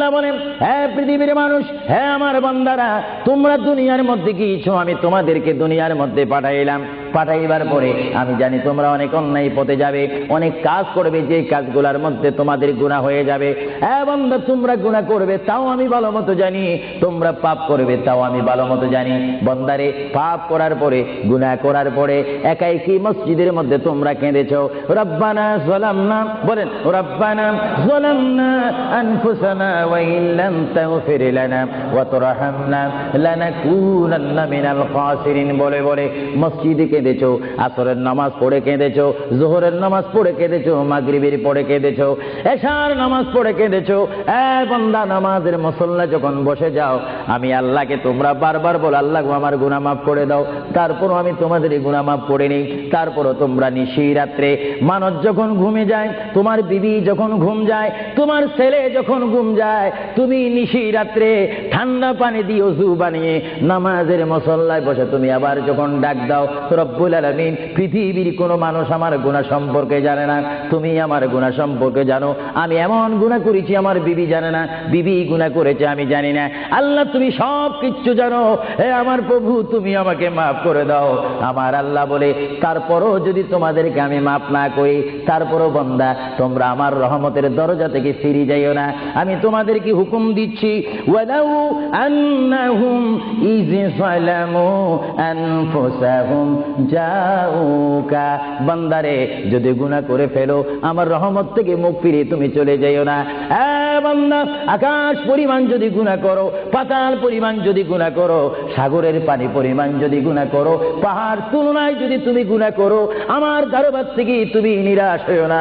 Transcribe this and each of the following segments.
আল্লাহ বলেন, হে পৃথিবীর মানুষ, হে আমার বান্দারা, তোমরা দুনিয়ার মধ্যে গিয়েছো, আমি তোমাদেরকে দুনিয়ার মধ্যে পাঠাইলাম। পাঠাইবার পরে আমি জানি তোমরা অনেক অন্যায় পথে যাবে, অনেক কাজ করবে, যে কাজগুলোর মধ্যে তোমাদের গুনাহ হয়ে যাবে। হ্যাঁ বান্দা, তোমরা গুনাহ করবে তাও আমি ভালো মতো জানি, তোমরা পাপ করবে তাও আমি ভালো মতো জানি। বান্দারে, পাপ করার পরে, গুনাহ করার পরে একাই কি মসজিদের মধ্যে তোমরা কেঁদেছো, রব্বানা যালামনা, বলেন রব্বানা যালামনা আনফুসানা ওয়া ইল্লাম তাগফির লানা ওয়া তুরহামনা লানাকুনান্না মিনাল খাসিরিন বলে বলে মসজিদে কেঁদেছো, আসরের নামাজ পড়ে কেঁদেছো, যোহরের নামাজ পড়ে কেঁদেছো, মাগরিবের পড়ে কেঁদেছো, এশার নামাজ পড়ে কেঁদেছো। বান্দা, নামাজের মুসল্লা যখন বসে যাও, আমি আল্লাহকে তোমরা বারবার বল, আল্লাহ আমার গুনাহ মাফ করে দাও, তারপরও আমি তোমাদের গুনাহ মাফ করে নেই। তারপরও তোমরা নিশি রাত্রে, মানুষ যখন ঘুমে যায়, তোমার বিবি যখন ঘুম যায়, তোমার ছেলে যখন ঘুম যায়, তুমি নিশি রাত্রে ঠান্ডা পানি দিয়ে ওযু বানিয়ে নামাজের মুসল্লায় বসে তুমি আবার যখন ডাক দাও, রব্বুল আলামিন, পৃথিবীর কোনো মানুষ আমার গুনাহ সম্পর্কে জানে না, তুমি আমার গুনাহ সম্পর্কে জানো। আমি এমন গুনাহ করেছি আমার বিবি জানে না, বিবি গুনাহ করেছে আমি জানি না। আল্লাহ, তুমি সব কিচ্ছু জানো, হে আমার প্রভু, তুমি আমাকে মাফ করে দাও। আমার আল্লাহ বলে, তারপরও যদি তোমাদেরকে আমি মাফ না করি, তারপরও বান্দা, তোমরা আমার রহমতের দরজা থেকে ফিরে যাইও না। আমি তোমাদেরকে হুকুম দিচ্ছি, ওয়ালাউ আন্নাহুম ইয যালামু আনফুসাহুম জাউকা, বান্দারে, যদি গুনাহ করে ফেলো, আমার রহমত থেকে মুখ ফিরে তুমি চলে যাইও না। বান্দা, আকাশ পরিমাণ যদি গুনাহ করো, পাতাল পরিমাণ যদি গুনাহ করো, সাগরের পানি পরিমাণ যদি গুনাহ করো, পাহাড় তুলনায় যদি তুমি গুনাহ করো, আমার দরবার থেকে তুমি নিরাশ হইও না।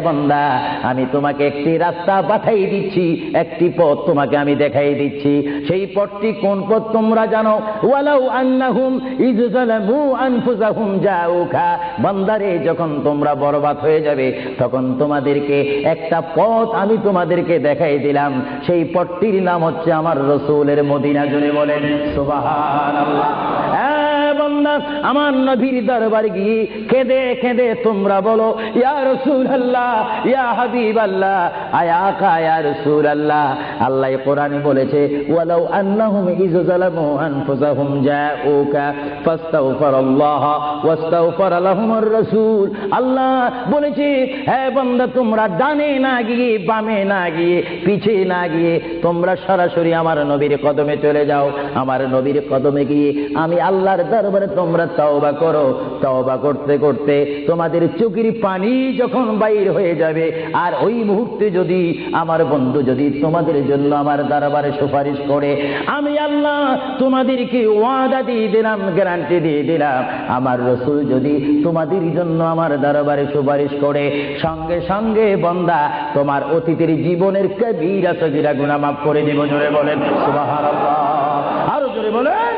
বান্দা, আমি তোমাকে একটি রাস্তা পাঠাই দিচ্ছি, একটি পথ তোমাকে আমি দেখাই দিচ্ছি। সেই পথটি কোন পথ তোমরা জানো? ওয়ালাউ আন্নাহুম ইয যালামু আনফুসাহুম জাউকা, বান্দারে, যখন তোমরা বরবাদ হয়ে যাবে, তখন তোমাদেরকে একটা পথ আমি তোমাদেরকে দেখাই দিলাম। সেই পথটির নাম হচ্ছে আমার রাসূলের মদিনা। জুড়ে বলেন সুবহানাল্লাহ। বান্দা, আমার নবীর দরবারে গিয়ে কেঁদে কেঁদে তোমরা বলো, ইয়া রাসূলুল্লাহ, ইয়া হাবিবাল্লাহ, আয়া আকা, ইয়া রাসূলুল্লাহ। আল্লাহ কোরআনে বলেছে, ওয়ালাউ আন্নাহুম ইয যালামু আনফুসাহুম জাউকা ফাস্তাগফিরুল্লাহ ওয়াস্তাগফার লাহুমুর রাসূল। আল্লাহ বলেছে, হে বান্দা, তোমরা ডানে না গিয়ে, বামে না গিয়ে, পিছে না গিয়ে, তোমরা সরাসরি আমার নবীর কদমে চলে যাও। আমার নবীর কদমে গিয়ে আমি আল্লাহর দরবারে তোমরা তওবা করো। তওবা করতে করতে তোমাদের চোখের পানি যখন বাইর হয়ে যাবে, আর ওই মুহূর্তে যদি আমার বন্ধু যদি তোমাদের জন্য আমার দরবারে সুপারিশ করে, আমি আল্লাহ তোমাদেরকে ওয়াদা দিয়ে দিলাম, গ্যারান্টি দিয়ে দিলাম, আমার রাসূল যদি তোমাদের জন্য আমার দরবারে সুপারিশ করে, সঙ্গে সঙ্গে বান্দা, তোমার অতীতের জীবনের কবিরা সগীরা গুনাহ মাফ করে দেব। জোরে বলেন সুবহানাল্লাহ। আরো জোরে বলেন।